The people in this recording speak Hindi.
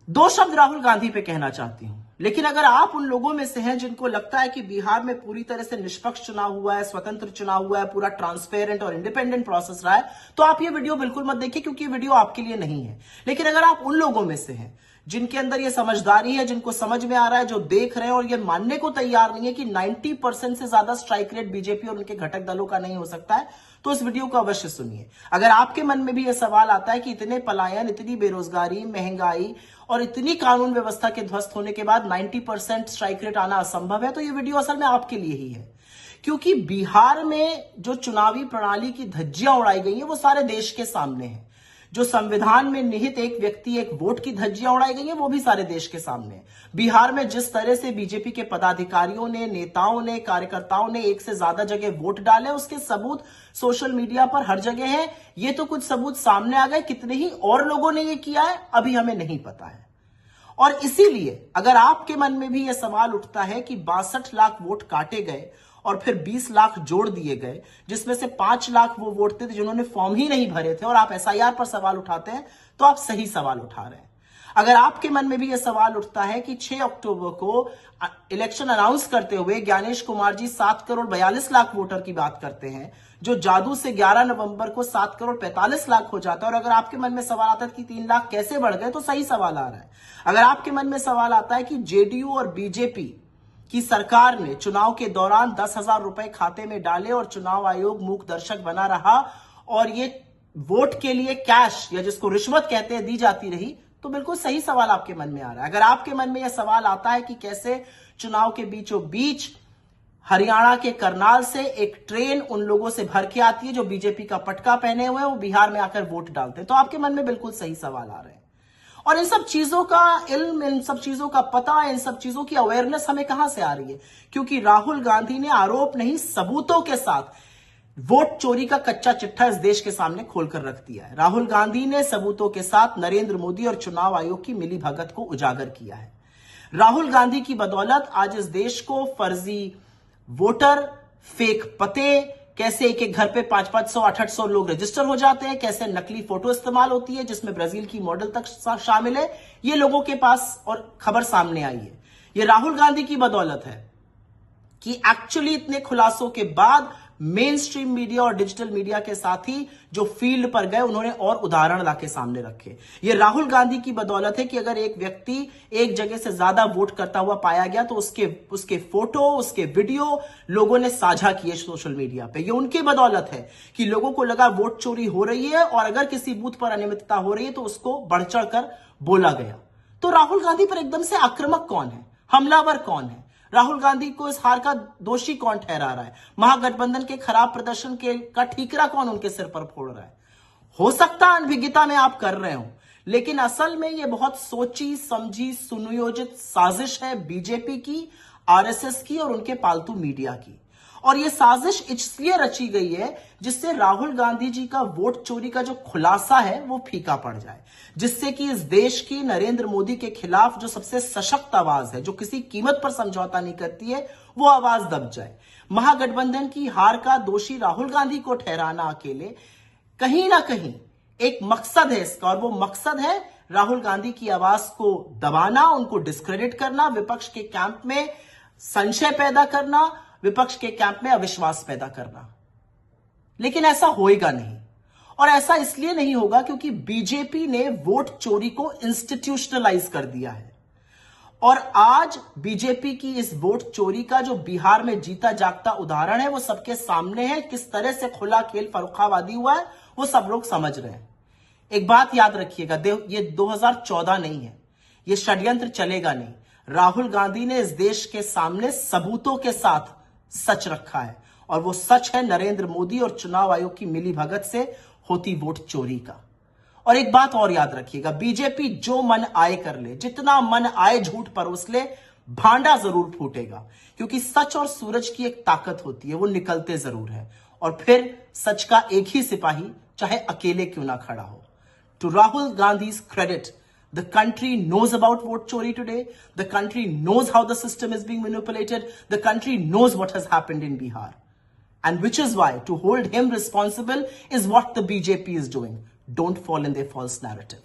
दो शब्द राहुल गांधी पे कहना चाहती हूं, लेकिन अगर आप उन लोगों में से हैं जिनको लगता है कि बिहार में पूरी तरह से निष्पक्ष चुनाव हुआ है, स्वतंत्र चुनाव हुआ है, पूरा ट्रांसपेरेंट और इंडिपेंडेंट प्रोसेस रहा है, तो आप ये वीडियो बिल्कुल मत देखिए, क्योंकि ये वीडियो आपके लिए नहीं है। लेकिन अगर आप उन लोगों में से हैं जिनके अंदर ये समझदारी है, जिनको समझ में आ रहा है, जो देख रहे हैं और ये मानने को तैयार नहीं है कि 90% से ज्यादा स्ट्राइक रेट बीजेपी और उनके घटक दलों का नहीं हो सकता है, तो इस वीडियो को अवश्य सुनिए। अगर आपके मन में भी यह सवाल आता है कि इतने पलायन, इतनी बेरोजगारी, महंगाई और इतनी कानून व्यवस्था के ध्वस्त होने के बाद 90% स्ट्राइक रेट आना असंभव है, तो यह वीडियो असल में आपके लिए ही है। क्योंकि बिहार में जो चुनावी प्रणाली की धज्जियां उड़ाई गई हैं वो सारे देश के सामने है। जो संविधान में निहित एक व्यक्ति एक वोट की धज्जियां उड़ाई गई है वो भी सारे देश के सामने है। बिहार में जिस तरह से बीजेपी के पदाधिकारियों ने, नेताओं ने, कार्यकर्ताओं ने एक से ज्यादा जगह वोट डाले, उसके सबूत सोशल मीडिया पर हर जगह है। ये तो कुछ सबूत सामने आ गए, कितने ही और लोगों ने ये किया है अभी हमें नहीं पता है। और इसीलिए अगर आपके मन में भी यह सवाल उठता है कि 62 लाख वोट काटे गए और फिर 20 लाख जोड़ दिए गए, जिसमें से 5 लाख वो वोट थे जिन्होंने फॉर्म ही नहीं भरे थे, और आप एसआईआर पर सवाल उठाते हैं, तो आप सही सवाल उठा रहे हैं। अगर आपके मन में भी यह सवाल उठता है कि 6 अक्टूबर को इलेक्शन अनाउंस करते हुए ज्ञानेश कुमार जी 7 करोड़ 42 लाख वोटर की बात करते हैं, जो जादू से 11 नवंबर को 7 करोड़ 45 लाख हो जाता है, और अगर आपके मन में सवाल आता है कि 3 लाख कैसे बढ़ गए, तो सही सवाल आ रहा है। अगर आपके मन में सवाल आता है कि जेडीयू और बीजेपी की सरकार ने चुनाव के दौरान 10,000 रुपए खाते में डाले और चुनाव आयोग मूक दर्शक बना रहा और ये वोट के लिए कैश या जिसको रिश्वत कहते हैं दी जाती रही, तो बिल्कुल सही सवाल आपके मन में आ रहा है। अगर आपके मन में यह सवाल आता है कि कैसे चुनाव के बीचों बीच हरियाणा के करनाल से एक ट्रेन उन लोगों से भर के आती है जो बीजेपी का पटका पहने हुए हैं, वो बिहार में आकर वोट डालते हैं, तो आपके मन में बिल्कुल सही सवाल आ रहे हैं। और इन सब चीजों का इल्म, इन सब चीजों का पता, इन सब चीजों की अवेयरनेस हमें कहां से आ रही है? क्योंकि राहुल गांधी ने आरोप नहीं, सबूतों के साथ वोट चोरी का कच्चा चिट्ठा इस देश के सामने खोलकर रख दिया है। राहुल गांधी ने सबूतों के साथ नरेंद्र मोदी और चुनाव आयोग की मिलीभगत को उजागर किया है। राहुल गांधी की बदौलत आज इस देश को फर्जी वोटर, फेक पते, कैसे एक एक घर पे 500-500, 800 लोग रजिस्टर हो जाते हैं, कैसे नकली फोटो इस्तेमाल होती है जिसमें ब्राजील की मॉडल तक शामिल है, ये लोगों के पास और खबर सामने आई है। ये राहुल गांधी की बदौलत है कि एक्चुअली इतने खुलासों के बाद मेन स्ट्रीम मीडिया और डिजिटल मीडिया के साथ ही जो फील्ड पर गए उन्होंने और उदाहरण लाके सामने रखे। ये राहुल गांधी की बदौलत है कि अगर एक व्यक्ति एक जगह से ज्यादा वोट करता हुआ पाया गया तो उसके फोटो, उसके वीडियो लोगों ने साझा किए सोशल मीडिया पे। ये उनकी बदौलत है कि लोगों को लगा वोट चोरी हो रही है और अगर किसी बूथ पर अनियमितता हो रही है तो उसको बढ़ चढ़ कर बोला गया। तो राहुल गांधी पर एकदम से आक्रामक कौन है, हमलावर कौन है? राहुल गांधी को इस हार का दोषी कौन ठहरा रहा है? महागठबंधन के खराब प्रदर्शन का ठीकरा कौन उनके सिर पर फोड़ रहा है? हो सकता है अनभिज्ञता में आप कर रहे हो, लेकिन असल में यह बहुत सोची समझी सुनियोजित साजिश है बीजेपी की, आरएसएस की और उनके पालतू मीडिया की। और यह साजिश इसलिए रची गई है जिससे राहुल गांधी जी का वोट चोरी का जो खुलासा है वो फीका पड़ जाए, जिससे कि इस देश की नरेंद्र मोदी के खिलाफ जो सबसे सशक्त आवाज है, जो किसी कीमत पर समझौता नहीं करती है, वो आवाज दब जाए। महागठबंधन की हार का दोषी राहुल गांधी को ठहराना अकेले कहीं ना कहीं एक मकसद है इसका, और वो मकसद है राहुल गांधी की आवाज को दबाना, उनको डिस्क्रेडिट करना, विपक्ष के कैंप में संशय पैदा करना, विपक्ष के कैंप में अविश्वास पैदा करना। लेकिन ऐसा होएगा नहीं, और ऐसा इसलिए नहीं होगा क्योंकि बीजेपी ने वोट चोरी को इंस्टीट्यूशनलाइज कर दिया है। और आज बीजेपी की इस वोट चोरी का जो बिहार में जीता जागता उदाहरण है वो सबके सामने है। किस तरह से खुला खेल फर्रुखाबादी हुआ है वो सब लोग समझ रहे हैं। एक बात याद रखिएगा, ये 2014 नहीं है, ये षड्यंत्र चलेगा नहीं। राहुल गांधी ने इस देश के सामने सबूतों के साथ सच रखा है, और वो सच है नरेंद्र मोदी और चुनाव आयोग की मिलीभगत से होती वोट चोरी का। और एक बात और याद रखिएगा, बीजेपी जो मन आए कर ले, जितना मन आए झूठ परोस ले, भांडा जरूर फूटेगा, क्योंकि सच और सूरज की एक ताकत होती है, वो निकलते जरूर है, और फिर सच का एक ही सिपाही चाहे अकेले क्यों ना खड़ा हो। To Rahul Gandhi's credit, the country knows about vote chori today. The country knows how the system is being manipulated. The country knows what has happened in Bihar. And which is why to hold him responsible is what the BJP is doing. Don't fall in their false narrative.